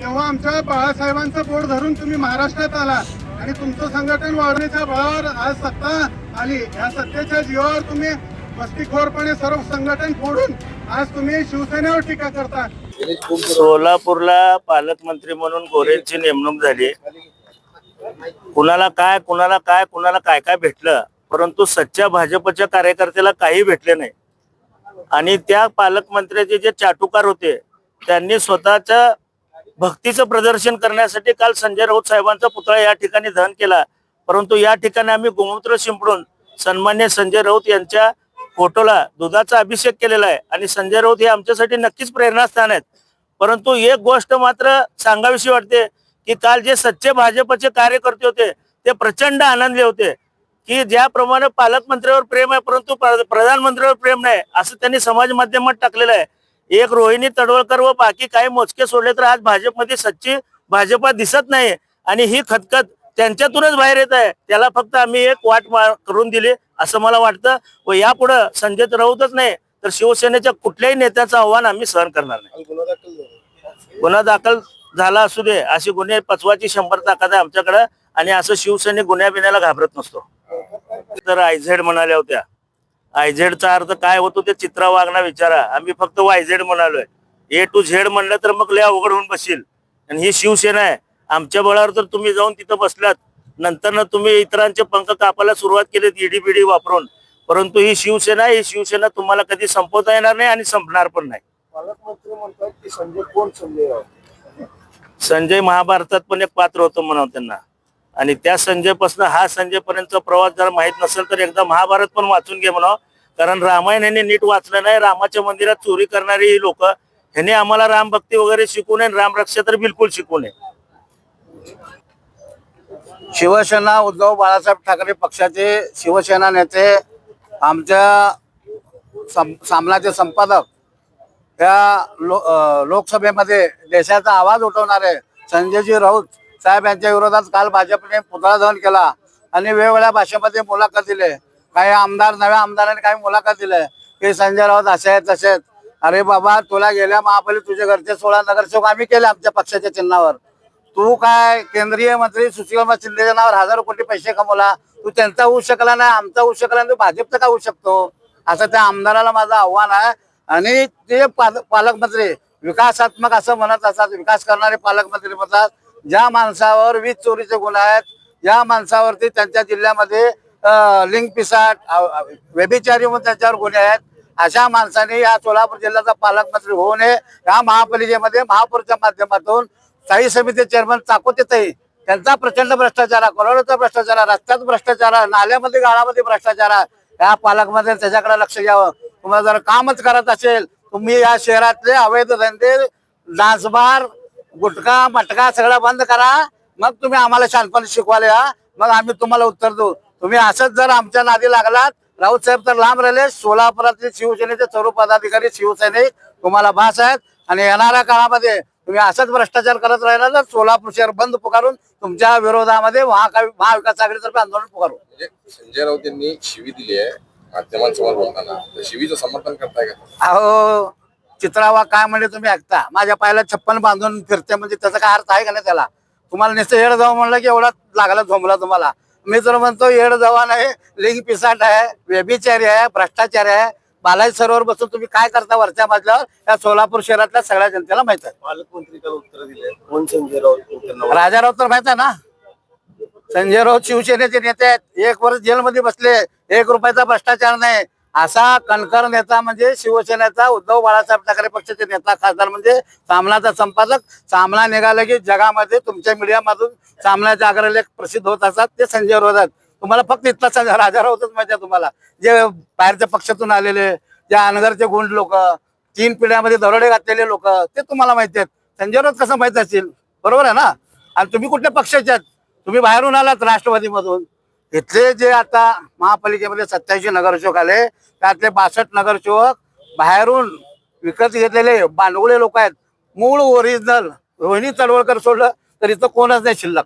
तेव्हा आमच्या बाळासाहेबांचं बोट धरून तुम्ही महाराष्ट्रात आला आणि तुमचं संघटन वाढण्याच्या बळावर आज सत्ता आली. या सत्तेच्या जीवावर तुम्ही मस्तीखोरपणे सर्व संघटन फोडून आज तुम्ही शिवसेनेवर टीका करता. सोलापूरला पालकमंत्री म्हणून गोरेंची नेमणूक झाली. कुणाला काय काय भेटलं, परंतु सच्च्या भाजपच्या कार्यकर्त्याला काही भेटले नाही. आणि त्या पालकमंत्र्याचे जे चाटुकार होते त्यांनी स्वतःच्या भक्तीचं प्रदर्शन करण्यासाठी काल संजय राऊत साहेबांचा पुतळा या ठिकाणी दहन केला. परंतु या ठिकाणी आम्ही गोमूत्र शिंपडून सन्मान्य संजय राऊत यांच्या फोटोला दुधाचा अभिषेक केलेला आहे. आणि संजय राऊत हे आमच्यासाठी नक्कीच प्रेरणास्थान आहेत. परंतु एक गोष्ट मात्र सांगावीशी वाटते की काल जे सच्चे भाजपचे कार्यकर्ते होते ते प्रचंड आनंदले होते की ज्याप्रमाणे पालकमंत्र्यावर प्रेम आहे परंतु प्रधानमंत्र्यावर प्रेम नाही, असं त्यांनी समाज माध्यमात टाकलेलं आहे. एक रोहिणी तडवळकर व बाकी काही मोजके सोडले तर आज भाजपमध्ये सच्ची भाजपा दिसत नाही. आणि ही खतखत त्यांच्यातूनच बाहेर येत आहे. त्याला फक्त आम्ही एक वाट करून दिली असं मला वाटतं. व यापुढे संजय राऊतच नाही तर शिवसेनेच्या कुठल्याही नेत्याचं आव्हान आम्ही सहन करणार नाही. गुन्हा दाखल झाला असू दे, अशी गुन्हे पचवायची 100 ताकद आहे आमच्याकडे. आणि असं शिवसैनिक गुन्ह्या बिन्याला घाबरत नसतो. तर आयझेड म्हणाल्या होत्या. आयझेडचा अर्थ काय होतो ते चित्रा वागणा विचारा. आम्ही फक्त वायझेड म्हणालोय. ए टू झेड म्हणलं तर मग लय अवघड होऊन बसशील. आणि ही शिवसेना आहे. आमच्या बळावर तर तुम्ही जाऊन तिथं बसलात, नंतर ना तुम्ही इतरांचे पंख कापायला सुरुवात केली ईडी वापरून. परंतु ही शिवसेना तुम्हाला कधी संपवता येणार नाही आणि संपणार पण नाही. पालकमंत्री म्हणतात की संजय कोण संजय राऊत? संजय महाभारतात पण एक पात्र होतं म्हणावं त्यांना. आणि त्या संजय पासून हा संजय पर्यंतचा प्रवास जर माहित नसेल तर एकदा महाभारत पण वाचून घे म्हणावं. कारण रामायण यांनी नीट वाचलं नाही. रामाच्या मंदिरात चोरी करणारी ही लोक, ह्यांनी आम्हाला रामभक्ती वगैरे शिकू नये, रामरक्षा तर बिलकुल शिकू नये. शिवसेना उद्धव बाळासाहेब ठाकरे पक्षाचे शिवसेना नेते, आमच्या सामनाचे संपादक, या लोकसभेमध्ये देशाचा आवाज उठवणारे संजयजी राऊत साहेब यांच्या विरोधात काल भाजपने पुतळा दहन केला आणि वेगवेगळ्या भाषेमध्ये मुलाखत दिले. काही नव्या आमदारांनी काही मुलाखत दिले की संजय राऊत असे आहेत तसे आहेत. अरे बाबा, तुला गेल्या महापालिकेत तुझे घरचे 16 नगरसेवक आम्ही केले आमच्या पक्षाच्या चिन्हावर. तू काय केंद्रीय मंत्री सुशीलकुमार शिंदेच्या नावावर हजारो कोटी पैसे कमवला. तू त्यांचा होऊ शकला नाही, आमचा होऊ शकला नाही, तू भाजपचा का होऊ शकतो? असं त्या आमदाराला माझं आव्हान आहे. आणि ते पालकमंत्री विकासात्मक असं म्हणत असतात, विकास करणारे पालकमंत्री म्हणतात. ज्या माणसावर वीज चोरीचे गुन्हे आहेत, ज्या माणसावरती त्यांच्या जिल्ह्यामध्ये लिंग पिसाट व्यभिचारी म्हणून त्यांच्यावर गुन्हे आहेत, अशा माणसाने या सोलापूर जिल्ह्याचा पालकमंत्री होऊ नये. या महापालिकेमध्ये महापौरच्या माध्यमातून स्थायी समिती चेअरमन चाकोतेतही त्यांचा प्रचंड भ्रष्टाचार आहे, करोडोचा भ्रष्टाचार आहे, रस्त्यात भ्रष्टाचार आहे, नाल्यामध्ये गाळामध्ये भ्रष्टाचार आहे. या पालकमंत्री त्याच्याकडे लक्ष द्यावं. तुम्हाला जर कामच करत असेल, तुम्ही या शहरातले अवैध धंदे, डान्सबार, गुटखा मटका सगळं बंद करा. मग तुम्ही आम्हाला शांतपणे शिकवायला या, मग आम्ही तुम्हाला उत्तर देऊ. तुम्ही असंच जर आमच्या नादी लागलात, राऊत साहेब तर लांब राहिले. सोलापुरातले शिवसेनेचे सर्व पदाधिकारी शिवसैनिक तुम्हाला भास आहेत. आणि येणाऱ्या काळामध्ये तुम्ही असंच भ्रष्टाचार करत राहिला तर सोलापूर शहर बंद पुकारून तुमच्या विरोधामध्ये महाविकास आघाडीतर्फे आंदोलन पुकारू. संजय राऊत यांनी शिवी दिली आहे माध्यमांसमोर बोलताना, तर शिवीचं समर्थन करताय का? अहो, चित्रावा काय म्हणजे तुम्ही ऐकता, माझ्या पायाला 56 बांधून फिरते म्हणजे त्याचा काय अर्थ आहे का नाही? त्याला तुम्हाला नुसतं येड जाऊ म्हणलं की एवढा लागला झोंबला तुम्हाला. मी तर म्हणतो येड जावा नाही, लिंग पिसाट आहे, व्यभिचारी आहे, भ्रष्टाचार आहे. बालाजी सरोवर बसून तुम्ही काय करता वरच्या मजल्यावर या सोलापूर शहरातल्या सगळ्या जनतेला माहित आहे. पालकमंत्री त्याला उत्तर दिले. कोण संजय राऊत? राजा राऊत तर माहित आहे ना. संजय राऊत शिवसेनेचे नेते आहेत, 1 वर्ष जेलमध्ये बसले, 1 रुपयाचा भ्रष्टाचार नाही. असा कणकर नेता म्हणजे शिवसेनेचा उद्धव बाळासाहेब ठाकरे पक्षाचे नेता खासदार म्हणजे सामनाचा संपादक. सामना निघाला की जगामध्ये तुमच्या मीडियामधून सामन्याचे अग्रलेख प्रसिद्ध होत असतात, ते संजय राऊत आहेत. तुम्हाला फक्त इथला राजा राऊतच माहिती आहे. तुम्हाला जे बाहेरच्या पक्षातून आलेले, जे अनगरचे गुंड लोक, 3 पिढ्यामध्ये दरोडे घातलेले लोक, ते तुम्हाला माहिती आहेत. संजय राऊत कसं माहित असेल? बरोबर आहे ना. आणि तुम्ही कुठल्या पक्षाचे आहेत? तुम्ही बाहेरून आलात राष्ट्रवादीमधून. इथले जे आता महापालिकेमध्ये 87 नगरसेवक आले, त्यातले 62 नगरसेवक बाहेरून विकत घेतलेले बांडगुळे लोक आहेत. मूळ ओरिजिनल रोहिणी तडवळकर सोडलं तर इथं कोणच नाही शिल्लक.